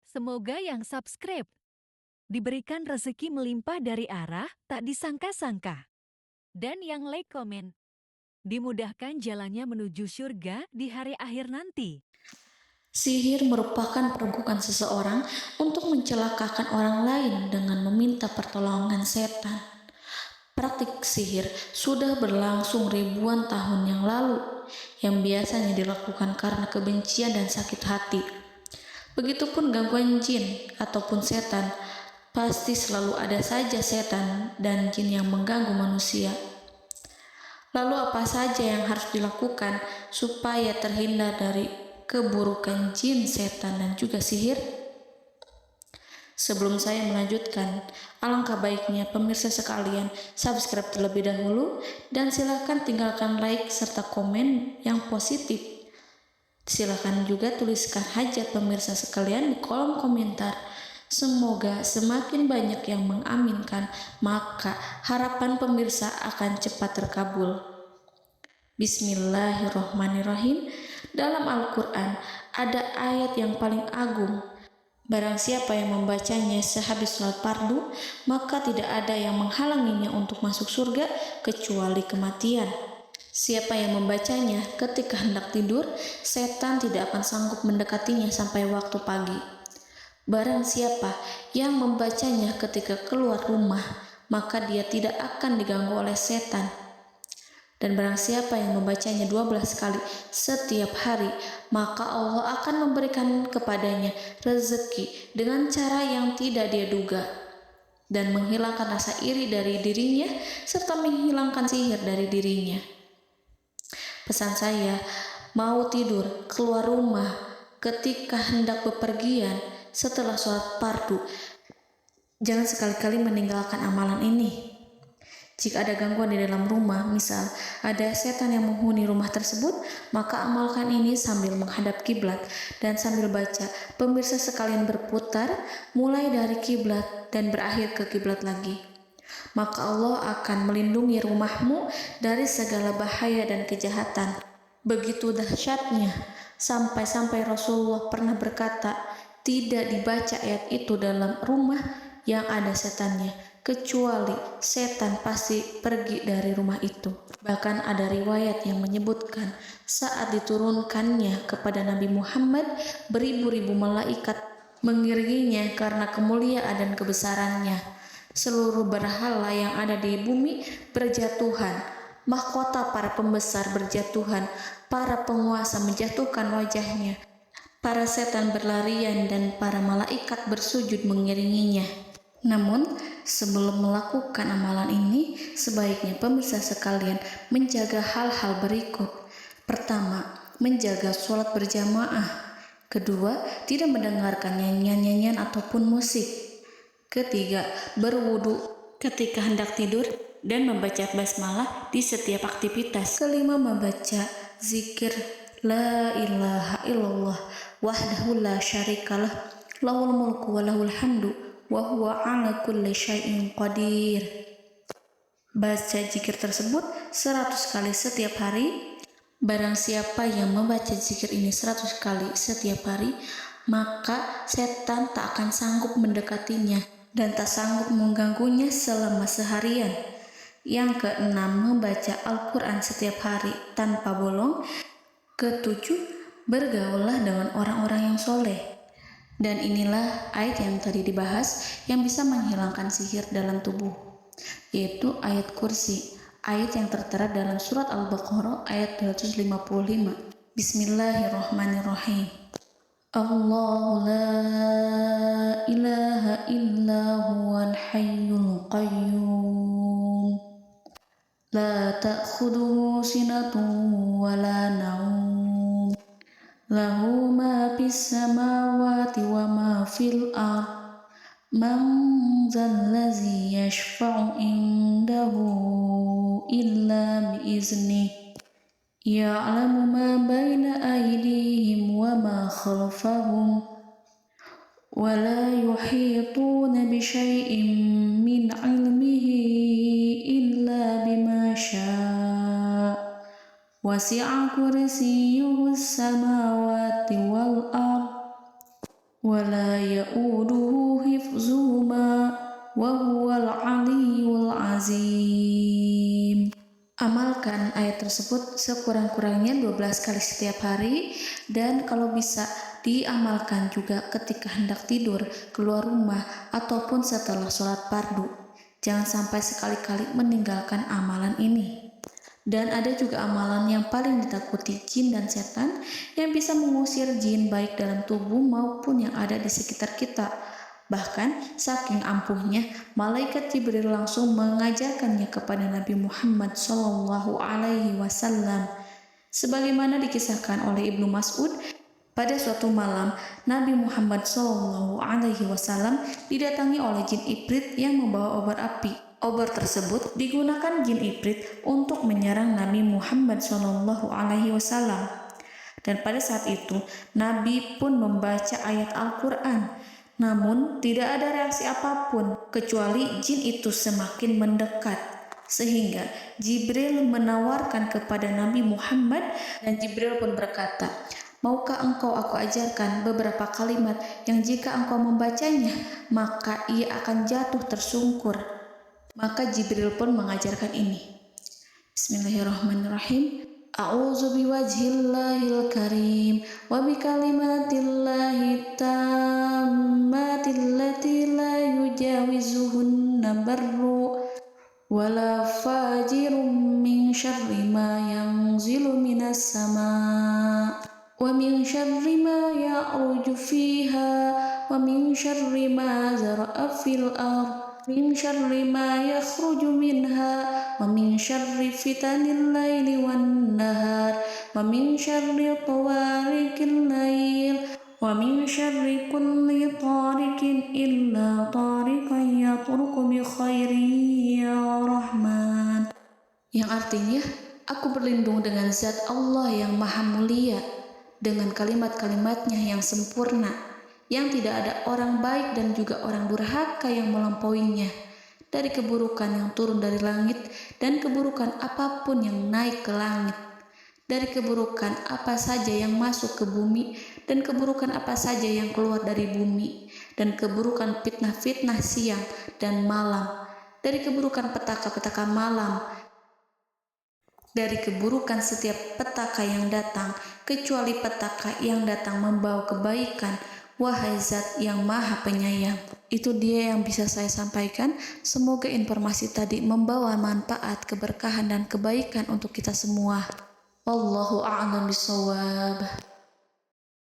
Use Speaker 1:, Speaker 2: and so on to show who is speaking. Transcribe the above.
Speaker 1: Semoga yang subscribe diberikan rezeki melimpah dari arah tak disangka-sangka. Dan yang like komen, dimudahkan jalannya menuju surga di hari akhir nanti.
Speaker 2: Sihir merupakan perbuatan seseorang untuk mencelakakan orang lain dengan meminta pertolongan setan. Praktik sihir sudah berlangsung ribuan tahun yang lalu, yang biasanya dilakukan karena kebencian dan sakit hati. Begitupun gangguan jin ataupun setan, pasti selalu ada saja setan dan jin yang mengganggu manusia. Lalu apa saja yang harus dilakukan supaya terhindar dari keburukan jin, setan, dan juga sihir? Sebelum saya melanjutkan, alangkah baiknya pemirsa sekalian subscribe terlebih dahulu dan silakan tinggalkan like serta komen yang positif. Silakan juga tuliskan hajat pemirsa sekalian di kolom komentar. Semoga semakin banyak yang mengaminkan, maka harapan pemirsa akan cepat terkabul. Bismillahirrohmanirrohim. Dalam Al-Quran ada ayat yang paling agung. Barang siapa yang membacanya sehabis sholat fardu, maka tidak ada yang menghalanginya untuk masuk surga kecuali kematian. Siapa yang membacanya ketika hendak tidur, setan tidak akan sanggup mendekatinya sampai waktu pagi. Barang siapa yang membacanya ketika keluar rumah, maka dia tidak akan diganggu oleh setan. Dan barang siapa yang membacanya 12 kali setiap hari, maka Allah akan memberikan kepadanya rezeki dengan cara yang tidak dia duga, dan menghilangkan rasa iri dari dirinya, serta menghilangkan sihir dari dirinya. Pesan saya, mau tidur, keluar rumah, ketika hendak bepergian, setelah sholat fardu, jangan sekali-kali meninggalkan amalan ini. Jika ada gangguan di dalam rumah, misal ada setan yang menghuni rumah tersebut, maka amalkan ini sambil menghadap kiblat dan sambil baca. Pemirsa sekalian berputar mulai dari kiblat dan berakhir ke kiblat lagi. Maka Allah akan melindungi rumahmu dari segala bahaya dan kejahatan. Begitu dahsyatnya, sampai-sampai Rasulullah pernah berkata, tidak dibaca ayat itu dalam rumah yang ada setannya, kecuali setan pasti pergi dari rumah itu. Bahkan ada riwayat yang menyebutkan saat diturunkannya kepada Nabi Muhammad, beribu-ribu malaikat mengiringinya karena kemuliaan dan kebesarannya. Seluruh berhala yang ada di bumi berjatuhan, mahkota para pembesar berjatuhan, para penguasa menjatuhkan wajahnya, para setan berlarian, dan para malaikat bersujud mengiringinya. Namun, sebelum melakukan amalan ini, sebaiknya pemirsa sekalian menjaga hal-hal berikut. Pertama, menjaga sholat berjamaah. Kedua, tidak mendengarkan nyanyian-nyanyian ataupun musik. Ketiga, berwudu ketika hendak tidur dan membaca basmalah di setiap aktivitas. Kelima, membaca zikir la ilaha illallah wahdahu la syarikalah lahul mulku wa lahul hamdu wa huwa ala kulli syai'in qadir. Baca zikir tersebut 100 kali setiap hari. Barang siapa yang membaca zikir ini 100 kali setiap hari, maka setan tak akan sanggup mendekatinya dan tak sanggup mengganggunya selama seharian. Yang keenam, membaca Al-Quran setiap hari tanpa bolong. Ketujuh, bergaullah dengan orang-orang yang soleh. Dan inilah ayat yang tadi dibahas yang bisa menghilangkan sihir dalam tubuh, yaitu ayat kursi, ayat yang tertera dalam surat Al-Baqarah ayat 255. Bismillahirrahmanirrahim. Allahu la ilaha illa huwal hayyul qayyum la ta'khuduhu sinatun wa la naum lahu ma fis samawati wa ma fil ard man zallazi yashfa'u indahu illa biiznih ya'lamu ma baina aydihim wa ma khalfahum wa la yuhituna bi syai'in min 'ilmihi illa bima syaa' wasi'a kursiyyuhu as-samawati wal ard wa ولا يؤوده حفظهما وهو العلي العظيم. Amalkan ayat tersebut sekurang-kurangnya 12 kali setiap hari, dan kalau bisa diamalkan juga ketika hendak tidur, keluar rumah, ataupun setelah sholat fardu. Jangan sampai sekali-kali meninggalkan amalan ini. Dan ada juga amalan yang paling ditakuti jin dan setan yang bisa mengusir jin baik dalam tubuh maupun yang ada di sekitar kita. Bahkan saking ampuhnya, malaikat Jibril langsung mengajarkannya kepada Nabi Muhammad SAW. Sebagaimana dikisahkan oleh Ibnu Mas'ud, pada suatu malam Nabi Muhammad SAW didatangi oleh jin Ifrit yang membawa obor api. Obor tersebut digunakan jin Ifrit untuk menyerang Nabi Muhammad SAW. Dan pada saat itu Nabi pun membaca ayat Al-Quran. Namun tidak ada reaksi apapun kecuali jin itu semakin mendekat, sehingga Jibril menawarkan kepada Nabi Muhammad, dan Jibril pun berkata, "Maukah engkau aku ajarkan beberapa kalimat yang jika engkau membacanya maka ia akan jatuh tersungkur?" Maka Jibril pun mengajarkan ini. Bismillahirrahmanirrahim. A'udzu biwajhillahil karim wa bikalimatillahi tammati allati la yujawizuhunna barru wala fajirun min syarri ma yanzilu minas sama' wa min syarri ma ya'ruju fiha wa min syarri ma zara'a fil ardh min syarri ma yakhruju minha wa min syarri fitanil laili wan nahar wa min syarri tawarikil lail wa min syarri kulli tarikin illa tarikan yatruku bi khairin ya Rahman. Yang artinya, aku berlindung dengan zat Allah yang maha mulia, dengan kalimat-kalimatnya yang sempurna, yang tidak ada orang baik dan juga orang durhaka yang melampauinya, dari keburukan yang turun dari langit dan keburukan apapun yang naik ke langit, dari keburukan apa saja yang masuk ke bumi dan keburukan apa saja yang keluar dari bumi, dan keburukan fitnah-fitnah siang dan malam, dari keburukan petaka-petaka malam, dari keburukan setiap petaka yang datang, kecuali petaka yang datang membawa kebaikan. Wahai Zat yang Maha Penyayang. Itu dia yang bisa saya sampaikan. Semoga informasi tadi membawa manfaat, keberkahan, dan kebaikan untuk kita semua. Wallahu a'lam bishawab.